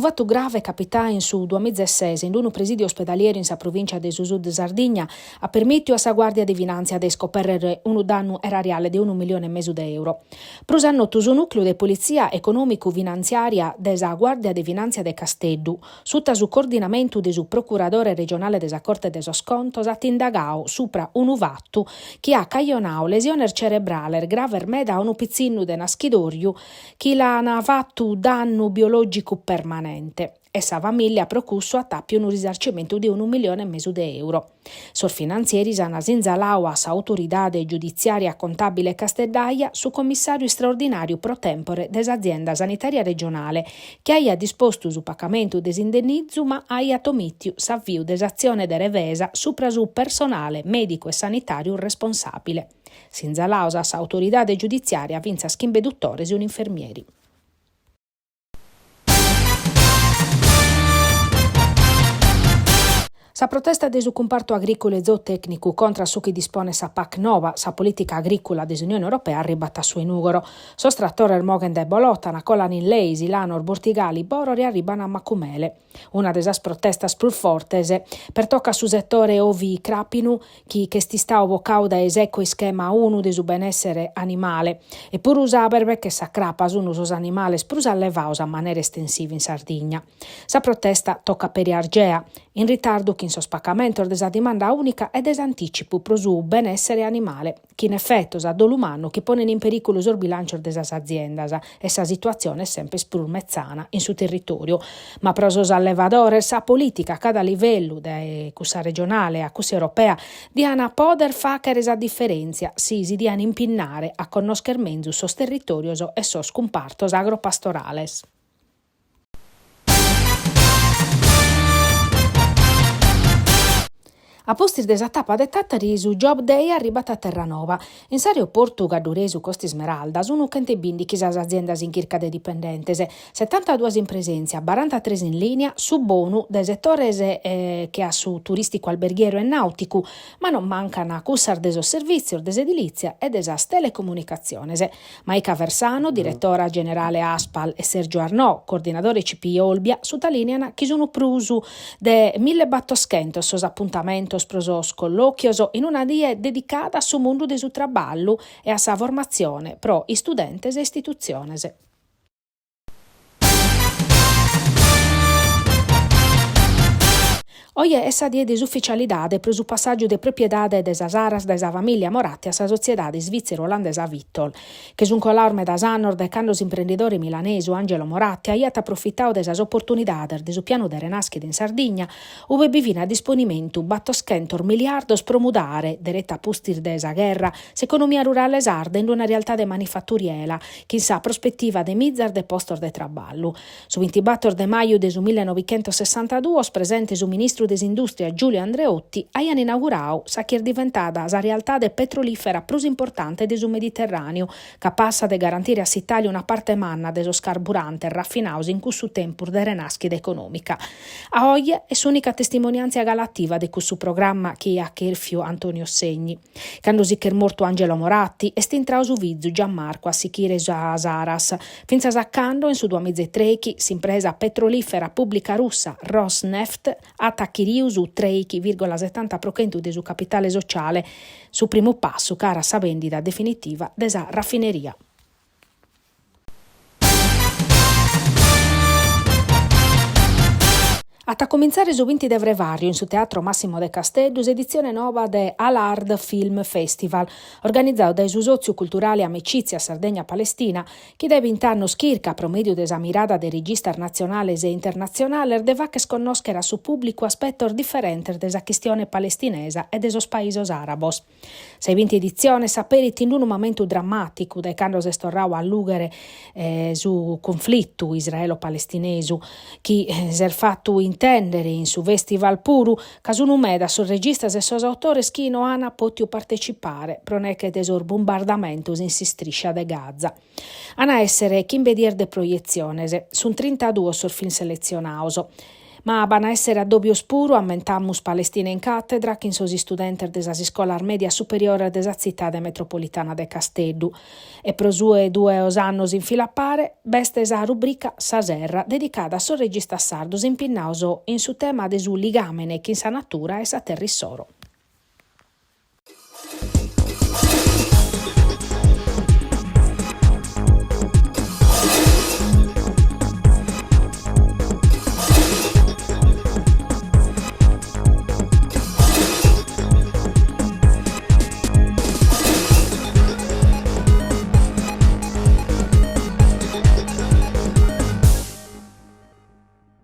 fatto grave capitato in su 2016 in un presidio ospedaliero in sa provincia de Sud Sardegna ha permesso a sa Guardia di Finanza di scoprire un danno erariale di 1,5 milioni di euro. Prusanno su nucleo di polizia economico-finanziaria desa Guardia di Finanza de Casteddu, sutta su coordinamento de su procuratore regionale desa Corte de Scontos, ha indagao supra un uvattu che ha caionao lesione cerebrale grave meda un pizzino de naschidorio che l'ha fatto danno biologico permanente. E sa famiglia ha procusso a tappi un risarcimento di 1,5 milioni di euro. Sor finanzieri hanno inzalato a sa autorità giudiziaria contabile Casteddaia su commissario straordinario pro tempore dell'azienda sanitaria regionale che ha disposto su pagamento desindennizzo ma ha tomitio s'avvio desazione de revesa supra su personale medico e sanitario responsabile. Sinzalato a sa autorità giudiziaria vinza schimbeduttores e un infermieri. Sa protesta de su comparto agricolo e zootecnico contro su chi dispone sa PAC nova, sa politica agricola dell'Unione Europea arribata su inugoro. Sostrattore il Mogen de Bolota, na Colanin Leisi, Lanor, Bortigali, Borori arribano a Macumele. Una delle protestas più fortese per tocca su settore ovi crapinu, che sti sta ovocauda eseco schema 1 de su benessere animale, e pur usaberbe che sa crapa su usos animales prus allevaus a maniera estensiva in Sardegna. Sa protesta tocca per Argea, in ritardo che in sospacamento desa dimanda unica e desanticipo pro su benessere animale, che in effetto sa dolumano che pone in pericolo il bilancio desas aziendas e sa situazione è sempre spurmezzana in su territorio, ma pro sos allevadores sa politica a cada livello, da cussa regionale a cussa europea, diana poder facere esa differenzia, si diana impinnare a conoscer menzu sos territorios e sos compartos agropastorales. A postis desa tappa de Tattari su Job Day arribata a Terranova. In s'aeroportu Gadduresu Costi Smeraldas, unu chente bindi chisas aziendas in chirca de dipendentes, 72 in presenza, 43 in linea, su bonu de settores che ha su turistico alberghiero e nautico, ma non mancano a cussar desos servizio, des edilizia e desas telecomunicaciones. Maica Versano, direttora generale Aspal, e Sergio Arnò, coordinatore CPI Olbia, su talineana chi sono prusu de 1.800 sos appuntamentos prosos colloquios in una die dedicata su mondo de su traballo e a sa formazione pro i studentes e istituziones. Oie essa die disufficialidade pro su passaggio de propriedade de sas aras de sa famiglia Moratti a sa sociedade svizzero-olandesa Vitol, che sun colorme da Sanor de candos imprenditore milanesu Angelo Moratti aiat approfittau de sas opportunidades de su piano de renascita in Sardegna, uve bivina a disponimento battoschentor miliardos pro mudare, deretta pustir de sa guerra, s'economia rurale sarda in una realtà de manifatturiela, che in sa prospettiva de mizzar de postor de traballo. Su 24 de maio de su 1962, presente su ministro Desindustria Giulio Andreotti aian inaugurau sa che è diventata sa realtà de petrolifera più importante de su Mediterraneo, capace de garantire a s'Italia una parte manna de sos carburante raffinaus in cussu tempur de renaschida economica. A oie è s'unica testimonianza galattiva de cussu programma che ha cherfio Antonio Segni. Quando si che è morto Angelo Moratti e stintrau su Vizzu Gianmarco a Sichire a Saras, finza saccando in su 2003 s'impresa petrolifera pubblica russa Rosneft attacchi su 3,70% de su capitale sociale, su primo passo cara sa vendita definitiva de sa raffineria. A cominciare su 20 de Vrevario in su Teatro Massimo de Castellus edizione nova de Alard Film Festival, organizzato dai su sozio culturale Amicizia Sardegna-Palestina, che deve intanno schirca promedio de sa mirada de regista nazionales e internazionale deva che sconnoscere a su pubblico aspetto differente de sa questione palestinesa e de sos países arabos. Sei 20 edizione saperit in un momento drammatico dai quando si storrau a lughere su conflitto israelo-palestinesu, che si è fatto intendere in su festival puru, casunu meda sul regista e sos autores chi no hanno potuto partecipare, proneche tesor bombardamentos in si striscia de Gaza. Ana essere chi imbedier de proieziones, sun 32 sul film selezionaus. Ma bana essere a doppio spuro ammentamus Palestina in cattedra, che in sosi studenti desa scola media superiore desa cittade metropolitana de Casteddu. E pro sue 2 annos in fila a pare, beste esa rubrica Saserra, dedicata a sos regista sardos impinnaus in su tema de su ligamene che in sa natura e sa terrissoro.